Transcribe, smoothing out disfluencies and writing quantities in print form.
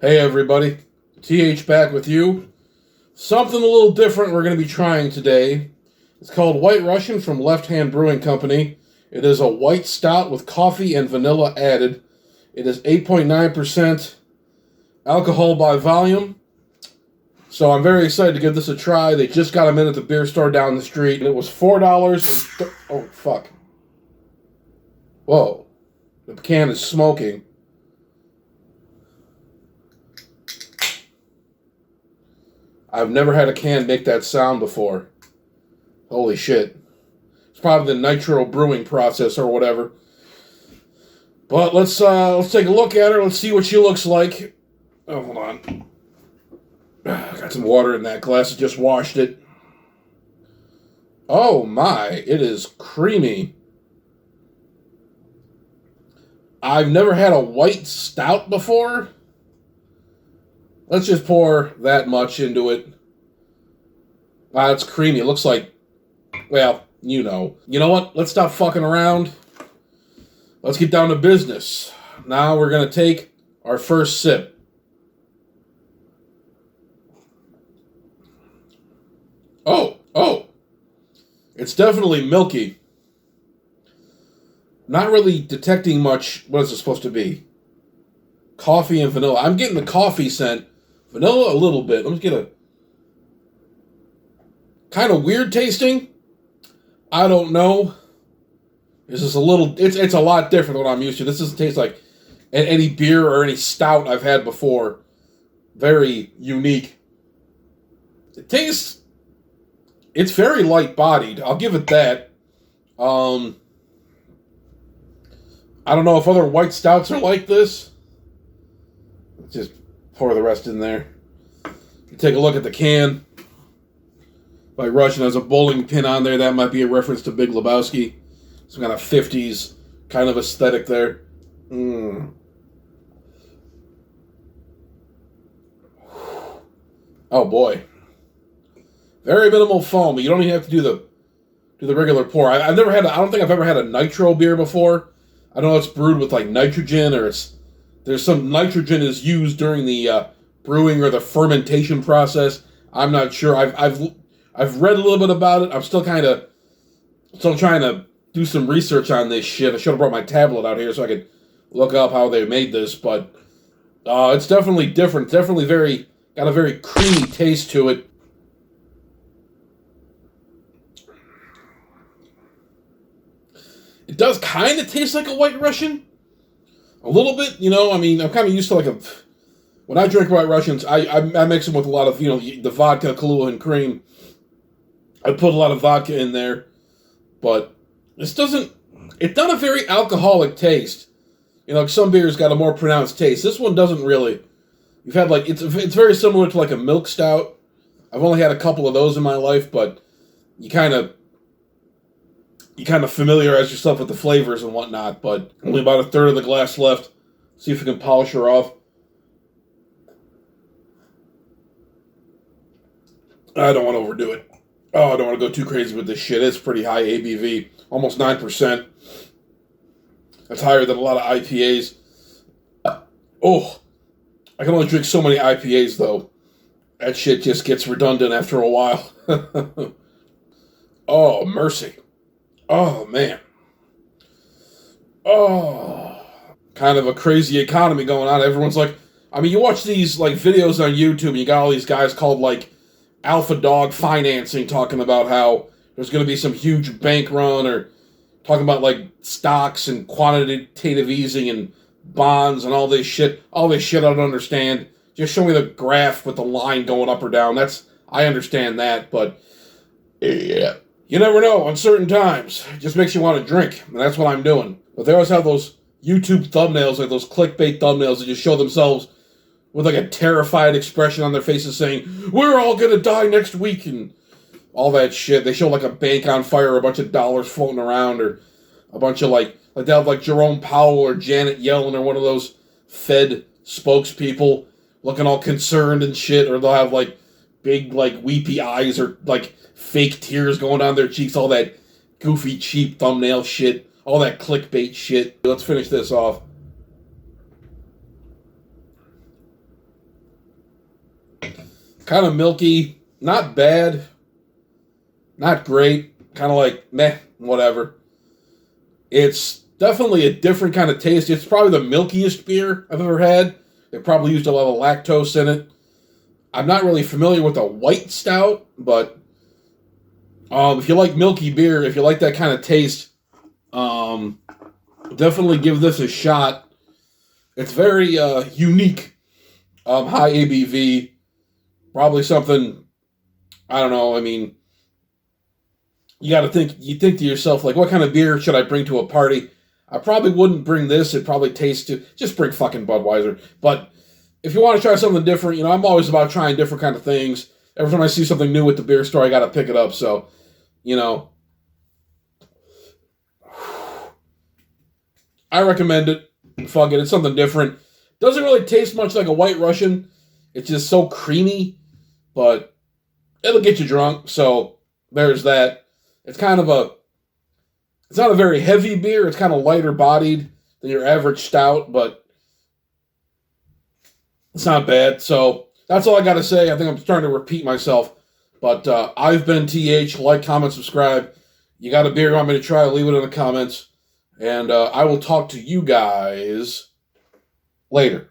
Hey everybody, TH back with you. Something a little different we're going to be trying today. It's called White Russian from Left Hand Brewing Company. It is a white stout with coffee and vanilla added. It is 8.9% alcohol by volume. So I'm very excited to give this a try. They just got them in at the beer store down the street. And it was $4. Oh, fuck. Whoa. The can is smoking. I've never had a can make that sound before. Holy shit. It's probably the Nitro brewing process or whatever. But let's take a look at her. Let's see what she looks like. Oh, hold on. Got some water in that glass. I just washed it. Oh my, it is creamy. I've never had a white stout before. Let's just pour that much into it. Wow, it's creamy. It looks like, well, you know. You know what? Let's stop fucking around. Let's get down to business. Now we're going to take our first sip. Oh. It's definitely milky. Not really detecting much. What is it supposed to be? Coffee and vanilla. I'm getting the coffee scent. Vanilla a little bit. Let me get a kind of weird tasting. I don't know. This is a little. It's a lot different than what I'm used to. This doesn't taste like any beer or any stout I've had before. Very unique. It tastes. It's very light bodied. I'll give it that. I don't know if other white stouts are like this. Just pour the rest in there. You take a look at the can. By Russian, there's a bowling pin on there. That might be a reference to Big Lebowski. Some kind of 50s kind of aesthetic there. Oh boy. Very minimal foam. You don't even have to do the regular pour. I don't think I've ever had a nitro beer before. I know it's brewed with like nitrogen, or there's some nitrogen is used during the brewing or the fermentation process. I'm not sure. I've read a little bit about it. I'm still trying to do some research on this shit. I should have brought my tablet out here so I could look up how they made this, but it's definitely different. Definitely got a very creamy taste to it. It does kind of taste like a White Russian. A little bit, you know, I mean, I'm kind of used to when I drink White Russians, I mix them with a lot of, you know, the vodka, Kahlua, and cream. I put a lot of vodka in there, but it's not a very alcoholic taste. You know, some beers got a more pronounced taste. This one doesn't really. You've had it's very similar to like a milk stout. I've only had a couple of those in my life, but you kind of familiarize yourself with the flavors and whatnot, but only about a third of the glass left. See if we can polish her off. I don't want to overdo it. Oh, I don't want to go too crazy with this shit. It's pretty high ABV. Almost 9%. That's higher than a lot of IPAs. Oh, I can only drink so many IPAs, though. That shit just gets redundant after a while. Oh, mercy. Oh, man. Oh. Kind of a crazy economy going on. Everyone's like, I mean, you watch these like videos on YouTube and you got all these guys called like Alpha Dog Financing talking about how there's going to be some huge bank run, or talking about like stocks and quantitative easing and bonds and all this shit. All this shit I don't understand. Just show me the graph with the line going up or down. I understand that, but yeah. You never know, uncertain times. It just makes you want to drink, and that's what I'm doing. But they always have those YouTube thumbnails, like those clickbait thumbnails that just show themselves with like a terrified expression on their faces saying, "We're all gonna die next week," and all that shit. They show like a bank on fire, a bunch of dollars floating around, or a bunch of like they'll have like Jerome Powell or Janet Yellen or one of those Fed spokespeople looking all concerned and shit, or they'll have like big like weepy eyes or like fake tears going down their cheeks, all that goofy, cheap thumbnail shit, all that clickbait shit. Let's finish this off. Kind of milky, not bad, not great, kind of like meh, whatever. It's definitely a different kind of taste. It's probably the milkiest beer I've ever had. They probably used a lot of lactose in it. I'm not really familiar with a white stout, but if you like milky beer, if you like that kind of taste, definitely give this a shot. It's very unique, high ABV. Probably something, I don't know, I mean, you think to yourself, like, what kind of beer should I bring to a party? I probably wouldn't bring this. It probably tastes too, just bring fucking Budweiser. But if you want to try something different, I'm always about trying different kind of things. Every time I see something new at the beer store, I got to pick it up. So, I recommend it. Fuck it. It's something different. Doesn't really taste much like a White Russian. It's just so creamy, but it'll get you drunk. So there's that. It's not a very heavy beer. It's kind of lighter bodied than your average stout, but it's not bad. So that's all I got to say. I think I'm starting to repeat myself, but I've been TH. Like, comment, subscribe. You got a beer you want me to try? Leave it in the comments. And I will talk to you guys later.